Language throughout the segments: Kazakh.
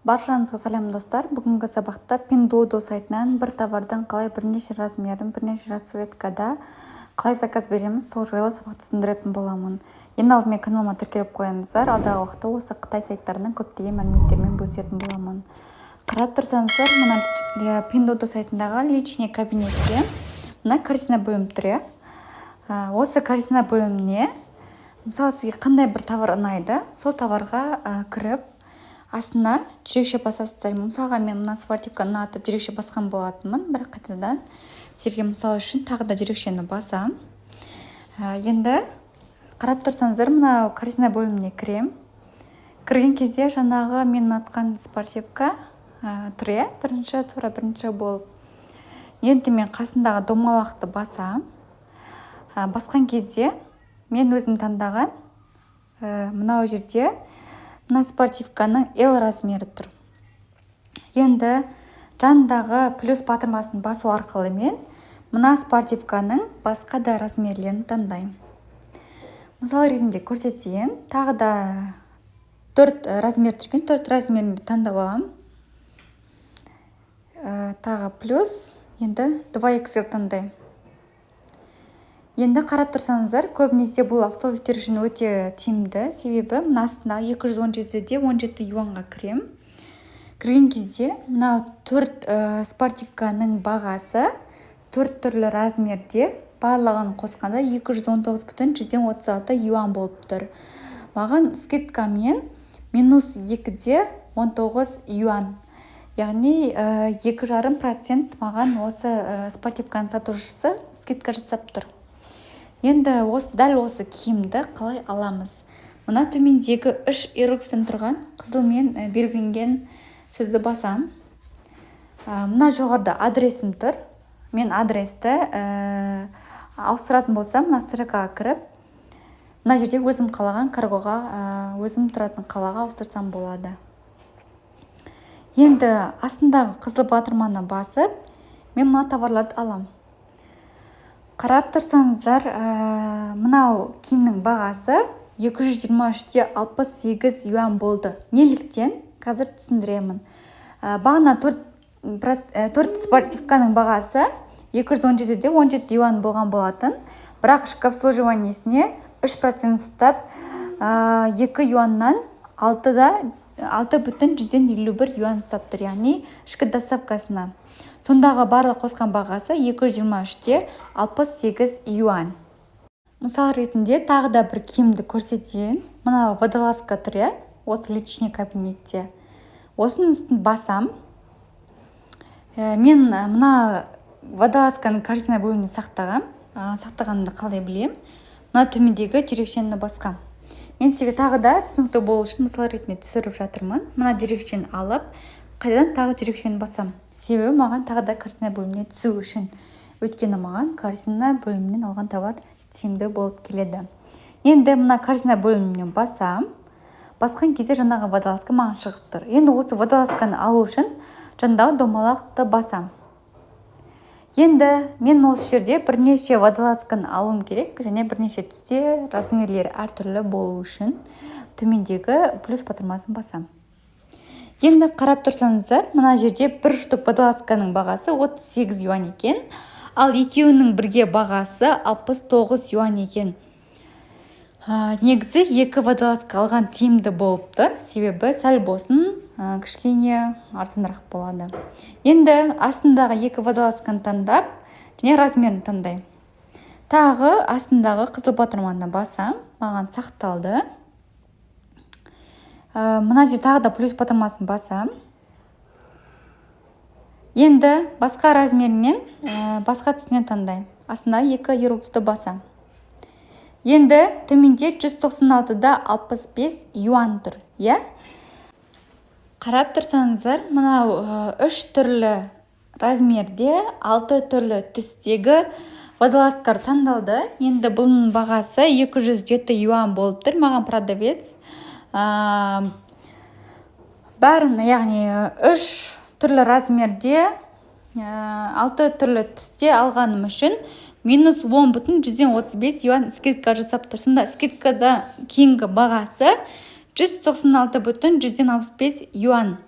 Баршаңызға сәлем достар. Бүгінгі сабақта Pinduoduo сайтынан бір товардың қалай бірнеше размерін, бірнеше расцветкада қалай заказ береміз, сол жайлы сабақ түсіндіретін боламын. Ең алдымен каналыма тіркеліп қойыңыздар. Алдағы уақытта осы Қытай сайттарының көптеген мәліметтермен бөлісетін боламын. Қарап тұрсаңыздар, мына Pinduoduo сайтындағы личный кабинетте мына корзина бөлім тұр. Осы корзина бөліміне мысалы сізге қандай бір товар ұнайды, сол товарға кіріп астына жүрекше басасыздар. Мысалға мен мына спортивканы ұнатып жүрекше басқан болатынмын, бірақ қайтадан сізге мысал үшін тағы да жүрекшені басам. Енді қарап тұрсаңыздар, мына корзина бөліміне кірем. Кірген кезде жаңағы мен ұнатқан спортивка тұр, бірінші болып. Енді мен қасындағы домалақты басам. Басқан кезде мен өзім таңдаған мынау жерде мына спортивканың L размері тұр. Енді жандағы плюс батырмасын басу арқылы мен мына спортивканың басқа да размерлерін таңдаймын. Мысал ретінде көрсетейін. Тағы да 4 размер тұрген, 4 размерін таңдап алам. Тағы плюс, енді 2XL таңдаймын. Енді қарап тұрсаңыздар, көбінесе бұл автоликтер үшін өте тиімді, себебі мына астына 217-де 17 юанға кірем. Кірген кезде мына 4 спортивканың бағасы 4 түрлі размерде барлығын қосқанда 219,136 юан болып тұр. Маған скидкамен минус 2-де 19 юан. Яғни 2,5% маған осы спортивканың сатушысы скидка жасап тұр. Енді дәл осы киімді қалай аламыз? Мына төмендегі 3 иероглифтен тұрған қызылмен белгіленген сөзді басам. Мына жоғарыда адресім тұр. Мен адресті ауыстыратын болсам, мына строкаға кіріп, мына жерде өзім қалаған каргоға, өзім тұратын қалаға ауыстырсам болады. Енді астындағы қызыл батырманы басып, мен мына товарларды алам. Қарап тұрсаңыздар, мынау киімнің бағасы 223-де 68 юан болды. Неліктен? Қазір түсіндіремін. Бағана 4 спортивканың бағасы 217-де 17 юан болған болатын. Бірақ ішкі обслуживаниесіне 3% ұстап, 2 юаннан 6,151 юан ұстап тұр. Яғни ішкі доставкасына. Сондағы барлық қосқан бағасы 223-де 68 юан. Мысал ретінде тағы да бір киімді көрсетейін. Мына водолазка тұр, осы личный кабинетте. Осының үстін басам. Мен мына водолазканың корзина бөліміне сақтағанымды қалай білем. Мына төмендегі жүрекшені басқам. Мен сізге тағы да түсінікті болу үшін мысал ретінде түсіріп жатырмын. Мына жүрекшені алып, қайдан тағы жүрекшені басам. Себебі маған тағы да корзина бөліміне түсу үшін. Өйткені маған корзина бөлімінен алған товар тиімді болып келеді. Енді мына корзина бөлімінен басам. Басқан кезде жаңағы водолазка маған шығып тұр. Енді осы водолазканы алу үшін жаңдағы домалақты басам. Енді мен осы жерде бірнеше водолазканы алуым керек, және бірнеше түсте размерлері әртүрлі болу үшін төмендегі плюс батырмасын басам. Енді қарап тұрсаңыздар, мына жерде бір штук водолазканың бағасы 38 юан екен, ал екеуінің бірге бағасы 69 юан екен. Негізі екі водолазка алған тиімді болып тұр, себебі сәл болсын кішкене арзанырақ болады. Енді астындағы екі водолазканы таңдап, және размерін таңдаймын. Тағы астындағы қызыл батырманы басам, маған сақталды. Мына жерде тағы да плюс батырмасын басам. Енді басқа размерінен, басқа түсінен таңдаймын. Астына 2 иероглифті басам. Енді төменде 196-да 65 юан тұр. Қарап тұрсаңыздар, мынау 3 түрлі размерде 6 түрлі түстегі водолазкалар таңдалды. Енді бұның бағасы 207 юан болып тұр. Маған продавец бәрін, яғни 3 түрлі размерде 6 түрлі түсте алғаным үшін минус 10,135 юан скидка жасап тұр. Сонда скидкада кейінгі бағасы 196,165 юан.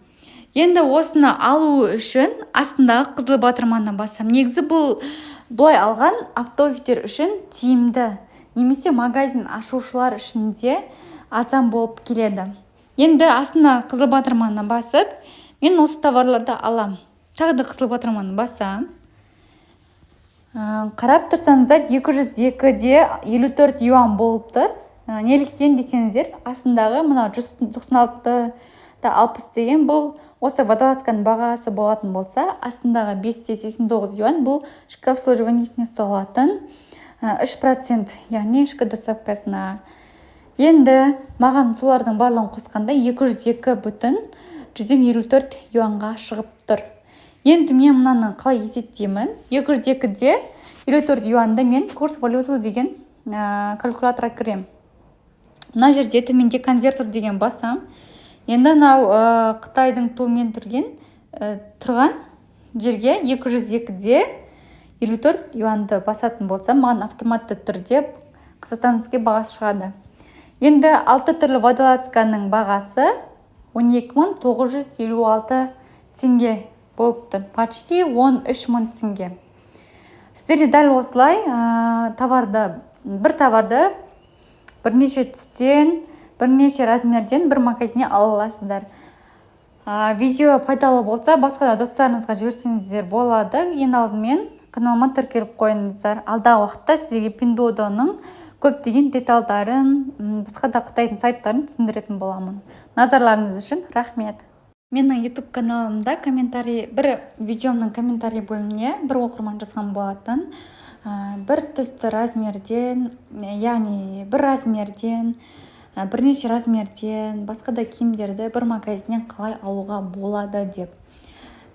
Енді осыны алу үшін астындағы қызыл батырманы басам. Негізі бұлай алған оптовиктер үшін тиімді, немесе магазин ашушылар үшін де арзан болып келеді. Енді астына қызыл батырманы басып, мен осы товарларды алам. Тағы да қызыл батырманы басам. Қарап тұрсаңыздар 202-де 54 юан болып тұр. Неліктен десеңіздер, астындағы мынау 196-60 деген бұл осы водолазканың бағасы болатын болса, астындағы 589 юан бұл ішкі обслуживаниесіне салатын 3%, яғни ішкі доставкасына. Енді маған солардың барлығын қосқанда 202,154 юанға шығып тұр. Енді мен мынаны қалай есептеймін? 202-де 54 юанды мен курс валюты деген калькуляторға кірем. Мына жерде төменде конвертер деген басам. Енді Қытайдың туымен тұрған жерге 202-де 54 юанды басатын болсам, маған автоматты түрде қазақстанский бағасы шығады. Енді 6 түрлі водолазканың бағасы 12.956 теңге болып тұр. Почти 13.000 теңге. Сіздер дәл осылай бір товарды бірнеше түстен, бірнеше размерден бір магазиннен ала аласыздар. Видео пайдалы болса, басқа да достарыңызға жіберсеңіздер болады. Ең алдымен каналыма тіркеліп қойыңыздар. Алдағы уақытта сізге Pinduoduoның көптеген детальдарын, басқа да Қытайдың сайттарын түсіндіретін боламын. Назарларыңыз үшін рахмет. Менің YouTube каналымда бір видеомның комментарий бөліміне бір оқырман жазған болатын. Бір түсті размерден, яғни бір размерден, бірнеше размерден, басқа да киімдерді бір магазиннен қалай алуға болады деп.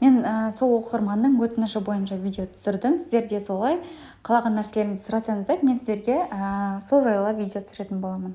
Мен сол оқырманның өтініші бойынша видео түсірдім. Сіздер де солай қалаған нәрселеріңізді сұрасаңыздар, мен сіздерге сол жайлы видео түсіретін боламын.